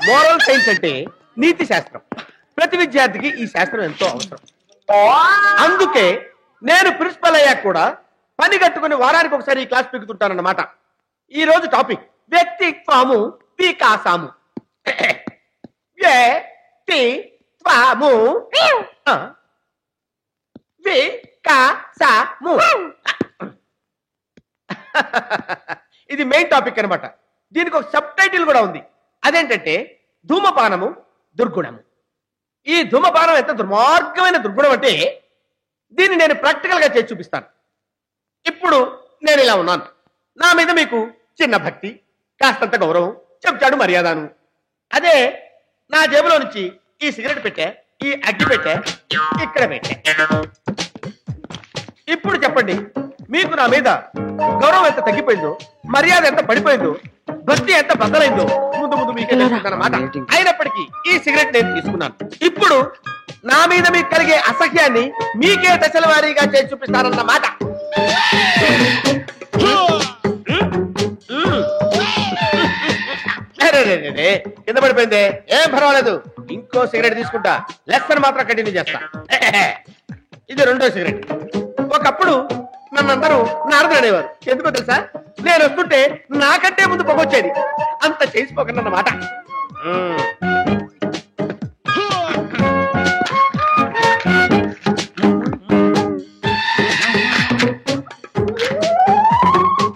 Moral science అంటే నీతి శాస్త్రం. ప్రతి విద్యార్థికి ఈ శాస్త్రం ఎంతో అవసరం. అందుకే నేను ప్రిన్సిపల్ అయ్యాక కూడా పని కట్టుకుని వారానికి ఒకసారి ఈ క్లాస్ పీకుతుంటానన్నమాట. ఈ రోజు టాపిక్ వ్యక్తిత్వము వికాసము. వ్యక్తిత్వము వికాసము. ఇది మెయిన్ టాపిక్ అన్నమాట. దీనికి ఒక సబ్ టైటిల్ కూడా ఉంది. అదేంటంటే ధూమపానము దుర్గుణము. ఈ ధూమపానం ఎంత దుర్మార్గమైన దుర్గుణం అంటే దీన్ని నేను ప్రాక్టికల్ గా చేసి చూపిస్తాను. ఇప్పుడు నేను ఇలా ఉన్నాను. నా మీద మీకు చిన్న భక్తి, కాస్తంత గౌరవం, చెప్తాడు మర్యాదను. అదే నా జేబులో నుంచి ఈ సిగరెట్ పెట్టే, ఈ అగ్గి పెట్టే, ఇక్కడ పెట్టే. ఇప్పుడు చెప్పండి, మీకు నా మీద గౌరవం ఎంత తగ్గిపోయిందో, మర్యాద ఎంత పడిపోయిందో, భక్తి ఎంత బద్దలైందో ముందు ముందు మీకే తెలుస్తుందన్నమాట. అయినప్పటికీ ఈ సిగరెట్ నేను తీసుకున్నాను. ఇప్పుడు నా మీద మీకు కలిగే అసహ్యాన్ని మీకే దశల వారీగా చేసి చూపిస్తానన్నమాట. కింద పడిపోయింది, ఏం పర్వాలేదు. ఇంకో సిగరెట్ తీసుకుంటా, లెసన్ మాత్రం కంటిన్యూ చేస్తా. ఇది రెండో సిగరెట్. ఒకప్పుడు నన్నందరూ నారదుడు అనేవారు. ఎందుకో తెలుసా? నేను వస్తుంటే నాకంటే ముందు పొగొచ్చేది. అంత చేసిపోకన్నమాట.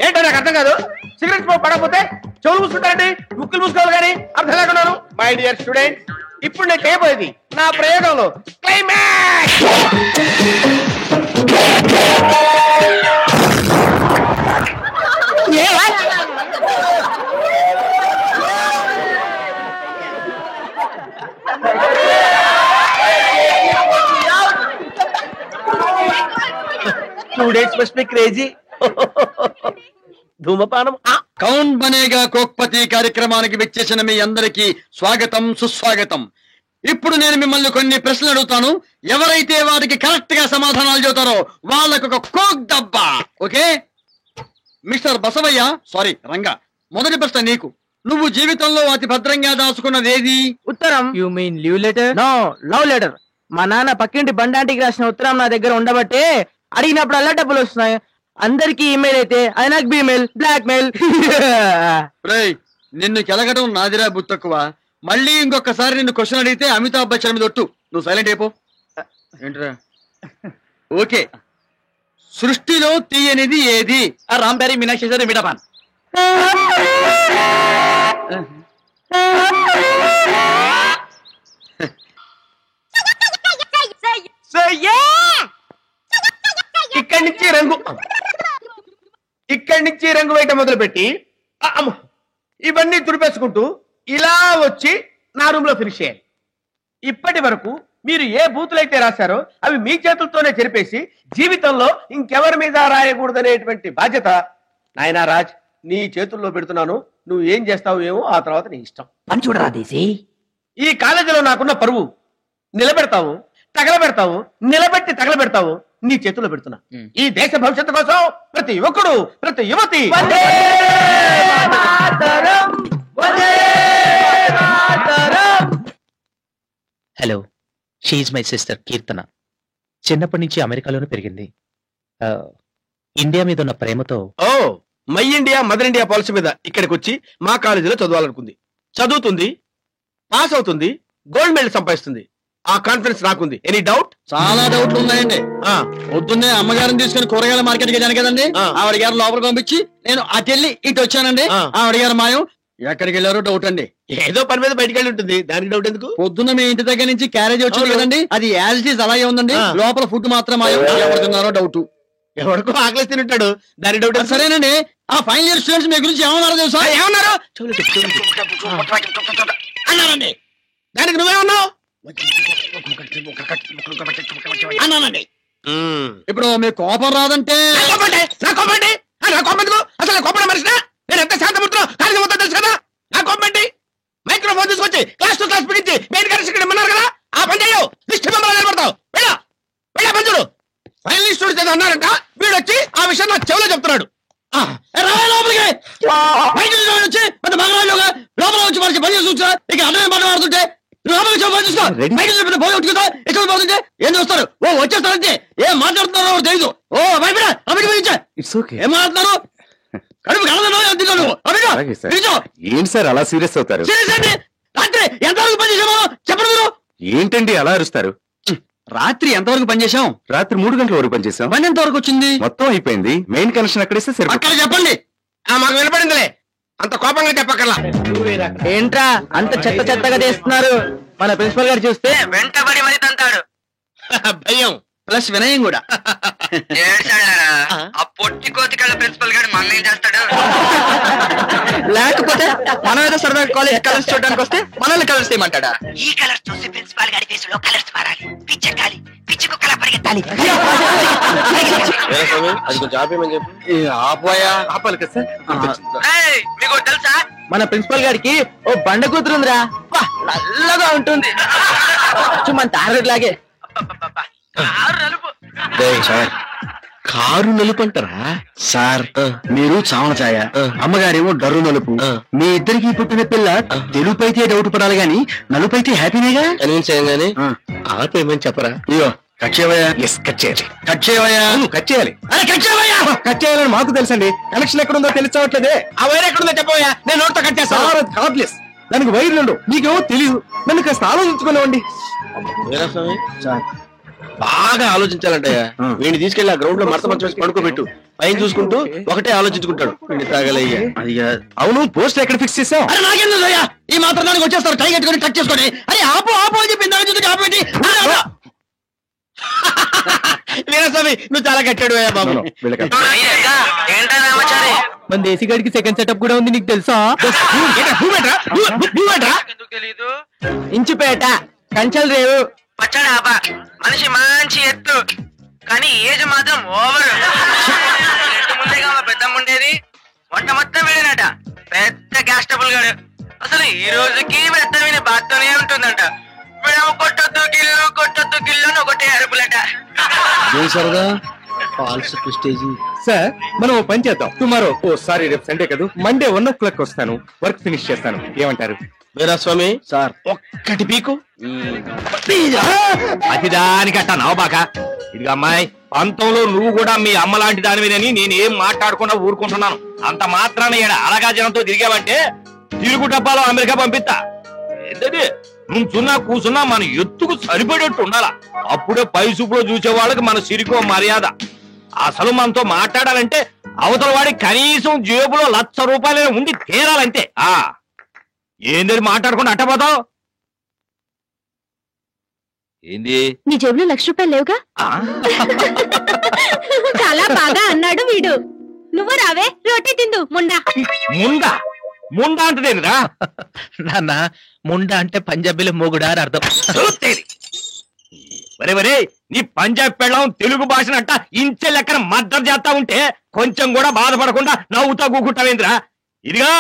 ఏంటో నాకు అర్థం కాదు. సిగరెట్ పడకపోతే చెవులు మూసుకుంటారండి, ముక్కులు మూసుకోవాలి కానీ అర్థం లేకున్నాను. మై డియర్ స్టూడెంట్, ఇప్పుడు నేను చేయబోయేది నా ప్రయోగంలో climax. Students must be crazy. ధూమపానం. కౌన్ బనేగా కోక్పతి కార్యక్రమానికి విచ్చేసిన మీ అందరికీ స్వాగతం, సుస్వాగతం. ఇప్పుడు నేను మిమ్మల్ని కొన్ని ప్రశ్నలు అడుగుతాను. ఎవరైతే వాటికి కరెక్ట్ గా సమాధానాలు చెబుతారో వాళ్ళకు ఒక కోక్ డబ్బా. Okay mister Basavaiah, sorry Ranga, మొదటి ప్రశ్న నీకు. నువ్వు జీవితంలో అతి భద్రంగా దాచుకున్నది ఏది? ఉత్తరం. You mean leave letter? No, love letter. మా నాన్న పక్కింటి బండాంటికి రాసిన ఉత్తరం నా దగ్గర ఉండబట్టే అడిగినప్పుడు అలా డబ్బులు వస్తున్నాయి. అందరికి ఈమెయిల్ అయితే అది నాకు బీమెయిల్, బ్లాక్ మెయిల్. నిన్ను కెలగడం నాదిరా బుత్తక్కువ. మళ్ళీ ఇంకొకసారి నిన్ను క్వశ్చన్ అడిగితే అమితాబ్ బచ్చన్ మీద ఒట్టు. నువ్వు సైలెంట్ అయిపో. ఏంట్రా? ఓకే, సృష్టిలో తీయనిది ఏది? రామ్ ప్యారీ మీనాక్షి సార్ మిఠాపాన్. ఇక్కడి నుంచి రంగు వేయటం మొదలు పెట్టి ఇవన్నీ తుడిపేసుకుంటూ ఇలా వచ్చి నా రూమ్ లో ఫినిష్ చేయాలి. ఇప్పటి వరకు మీరు ఏ బూతులైతే రాశారో అవి మీ చేతులతోనే చెరిపేసి జీవితంలో ఇంకెవరి మీద రాయకూడదనేటువంటి బాధ్యత నాయనా రాజ్ నీ చేతుల్లో పెడుతున్నాను. నువ్వు ఏం చేస్తావు ఏమో, ఆ తర్వాత నీ ఇష్టం. అని చూడరా దేశీ, ఈ కాలేజీలో నాకున్న పరువు నిలబెడతావు, తగలబెడతావు, నిలబెట్టి తగలబెడతావు. నీ చేతుల్లో పెడుతున్నా. ఈ దేశ భవిష్యత్తు కోసం ప్రతి యువకుడు, ప్రతి యువతి హలో, షీఈ్ మై సిస్టర్ కీర్తన. చిన్నప్పటి నుంచి అమెరికాలోనే పెరిగింది. ఇండియా మీద ఉన్న ప్రేమతో my India mother India policy మీద ఇక్కడికి వచ్చి మా కాలేజీలో చదవాలనుకుంది. చదువుతుంది, పాస్ అవుతుంది, గోల్డ్ మెడల్ సంపాదిస్తుంది. ఆ కాన్ఫిడెన్స్ నాకుంది. Any doubt? చాలా డౌట్లు ఉన్నాయండి. పొద్దున్నే అమ్మగారిని తీసుకుని కూరగాయల మార్కెట్కి వెళ్ళాను కదండి. ఆవిడ గారు లోపలికి పంపించి నేను అటెళ్ళి ఇటు వచ్చానండి. ఆవిడ గారు మాయం. ఎక్కడికి వెళ్ళారో డౌట్ అండి. ఏదో పని మీద బయటకు వెళ్ళి ఉంటుంది, దానికి డౌట్ ఎందుకు? పొద్దున్న మీ ఇంటి దగ్గర నుంచి క్యారేజ్ వచ్చింది కదండి, అది యాజ్ ఇట్ ఈజ్ అలాగే ఉందండి. లోపల ఫుడ్ మాత్రం మాయం. ఎవరు తిన్నారో డౌట్. ఎవరికో ఆకలి తింటాడు, దాని డౌట్. సరేనండి, ఆ ఫైనల్ ఇయర్ స్టూడెంట్స్ మీ గురించి ఏమన్నారో తెలుసా? ఏమన్నారు అన్నారండి. దానికి నువ్వేమన్నావు అన్నానండి. ఇప్పుడు మీ కోపం రాదంటే నా కోపం అసలు కోపం మనిషినా? నేను ఎంత శాంతమూర్తున్నా కాలికి మొత్తం తెలుసు కదా. నా కోపం ఏంటి? మైక్రోఫోన్ తీసుకొచ్చి క్లాస్ టు క్లాస్ పిలిచి మెయిన్ కరెక్షన్ ఇమ్మన్నారు కదా. ఆ పని చేయవు, లిస్ట్ మెంబర్ నిలబడతావు. వెళ్ళా వెళ్ళా పంచుడు. ఫైనల్ స్టూడెంట్స్ ఏదో అన్నారంట, వీడు వచ్చి ఆ విషయం నా చెవులో చెప్తున్నాడు. లోపలికి వచ్చి పెద్ద మగరాజుగా లోపల వచ్చి మనిషి పని చూస్తా ఇక అన్నమే మాట మాడుతుంటే ఏం చూస్తారు? ఓ వచ్చేస్తారంటే ఏం మాట్లాడుతున్నారో తెలియదు. ఓ భయపడా ఏం మాట్లాడుతున్నారు? కడుపు కలదను. ఏంటి సార్ అలా సీరియస్ అవుతారు? రాత్రి ఎంతవరకు పని చేసామో చెప్పండి మీరు. ఏంటండి అలా అరుస్తారు? రాత్రి ఎంతవరకు పనిచేసాం? రాత్రి 3 గంటల వరకు పనిచేసాం. పని ఎంత వరకు వచ్చింది? మొత్తం అయిపోయింది. మెయిన్ కనెక్షన్ అక్కడేస్తే సరే. అక్కడ చెప్పండి. మాకు వినపడిందిలే, అంత కోపంగా చెప్పక్కర్లా. ఏంట్రా అంత చెత్త చెత్తగా చేస్తున్నారు? మన ప్రిన్సిపల్ గారు చూస్తే వెంటబడి మరి తంతాడు. భయం ప్లస్ వినయం కూడా. ఆ పొట్టి కోతికళ్ళ ప్రిన్సిపల్ గారు మన ఏం చేస్తాడు? లేకపోతే మనం ఏదో సరదాగా కాలేజ్ కలర్స్ చూడడానికి వస్తే మనల్ని కలర్స్ చేయమంటాడా? ఈ కలర్స్ చూసి ప్రిన్సిపాల్ గారి ఫేసులో కలర్స్ మారాలి, పిచ్చెక్కాలి, పిచ్చి కుక్కలా పరిగెత్తాలి. అది కొంచెం ఆపేమని చెప్పు. ఆపోయా ఆపాలి కదా సార్. మీకు తెలుసా మన ప్రిన్సిపల్ గారికి ఓ బండ కూతురుందిరా, వా, నల్లగా ఉంటుంది, మన తారలాగే. కారు నలుపు అంటారా సార్? మీరు చావన ఛాయ, అమ్మగారేమో డర్రు నలుపు. మీ ఇద్దరికి పుట్టిన పిల్ల తెలుపు అయితే డౌట్ పడాలి గాని నలుపు అయితే హ్యాపీనేగా. కన్విన్స్ అయ్యాగానే ఆపేమని చెప్పరా? అయ్యో కట్ చేయవయ్యా. ఎస్ కట్ చేయాలి. కట్ చేయవయ్యా. కట్ చేయాలి. అరే కట్ చేయవయ్యా. కట్ చేయాలని మాకు తెలుసండి. కనెక్షన్ ఎక్కడుందో తెలియవట్లేదే. ఆ వైర్ ఎక్కడుందో చెప్పవయ్యా, నేను నోట్తో కట్ చేస్తాను. సార్ కార్డ్లెస్, దానికి వైర్లుండు. మీకేమో తెలియదు. నన్ను కాస్త ఆలోచించుకునేవ్వండి. బాగా ఆలోచించాలంటయ్యా. వీడిని తీసుకెళ్లి ఆ గ్రౌండ్ లో మడత మంచం వేసి పడుకోబెట్టు. పైన చూసుకుంటూ ఒకటే ఆలోచించుకుంటాడు. వీడిని తాగలయ్యా. అది అవును, పోస్ట్ ఎక్కడ ఫిక్స్ చేసావు? అరే నాకేందో అయ్యా, ఈ మాత్రం దానికి వచ్చేస్తారు టై కట్టుకొని కట్ చేసుకోండి. అరే ఆపు ఆపు అని చెప్పి ఇందాక చూసి ఆపేంటి? వీరస్వామి నువ్వు చాలా కట్టాడు అయ్యా బాబు. ఏంటా రామచారి? మన దేశీ గడికి సెకండ్ సెటప్ కూడా ఉంది, నీకు తెలుసా? ఎందుకు తెలీదు? ఇంచుపేట కంచల్ రేవు. వచ్చాడు ఆపా, మనిషి మంచి ఎత్తు, కానీ ఏజ్ మాత్రం ఓవర్. ఎత్తు ముందేగా మా పెద్దమ్మ ఉండేది, వంట మొత్తం వెళ్ళినట. పెద్ద గ్యాస్ ట్రబుల్ గాడు. అసలు ఈ రోజుకి పెద్ద విని బాత్తోనే ఉంటుందంట. మేడం కొట్టొద్దు గిల్లు అని ఒకటే అరుపులట. సరదా ఫాల్స్ ప్రెస్టేజ్. సార్ మనం ఓ పని చేద్దాం. టుమారో, ఓ సారీ రేపు సండే కదా, మండే 1 o'clock వస్తాను. వర్క్ ఫినిష్ చేస్తాను. ఏమంటారు? వీరస్వామి సార్ ఒక్కటి పీకు. అతిదానికట్ట నవ్వబాక. ఇదిగా అమ్మాయి, పంతంలో నువ్వు కూడా మీ అమ్మ లాంటి దానివేనని నేనేం మాట్లాడకుండా ఊరుకుంటున్నాను. అంత మాత్రాన ఈడ అలగా జనంతో తిరిగావంటే తిరుగు డబ్బాలో అమెరికా పంపిస్తా. ఏంటది నుంచున్నా కూసున్నా మన ఎత్తుకు సరిపడేట్టు ఉండాలా. అప్పుడే పై చూపులో చూసే వాళ్ళకి మన సిరికో మర్యాద. అసలు మనతో మాట్లాడాలంటే అవతల వాడి కనీసం జేబులో 1,00,000 రూపాయలు ఉండి తీరాలంటే. ఏంది మాట్లాడకుండా అట్టపోతావు? ఏంది నీ జేబులో 1,00,000 రూపాయలు లేవుగా? చాలా బాగా అన్నాడు వీడు. నువ్వు రావే, రోటీ తిందు ముండా. ముందా ముందా అంటదేనిరా? నాన్న ముండా అంటే పంజాబీలో మొగుడా అని అర్థం. వరే నీ పంజాబ్ పెళ్ళం తెలుగు భాషనంట ఇంచె లెక్కన మద్దతు చేస్తా ఉంటే కొంచెం కూడా బాధపడకుండా నవ్వుతా కూకుంటావేంద్రా? ఇదిగా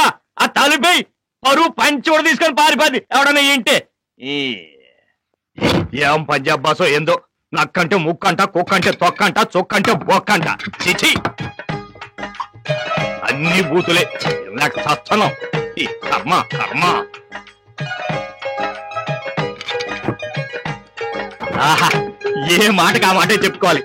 ఆ తలుపై పరువు పంచి కూడా తీసుకొని పారిపోద్ది ఎవడన్నా ఏంటే. ఏం పంజాబ్ భాషో ఏందో, నక్కంటే ముక్కంట, కుక్కంటే తొక్కంట, చొక్కంటే బొక్కంట. చిచి అన్ని బూతులే. నాకు సస్తనం ఈ కర్మ. ఆహా, ఏ మాటకి ఆ మాటే చెప్పుకోవాలి.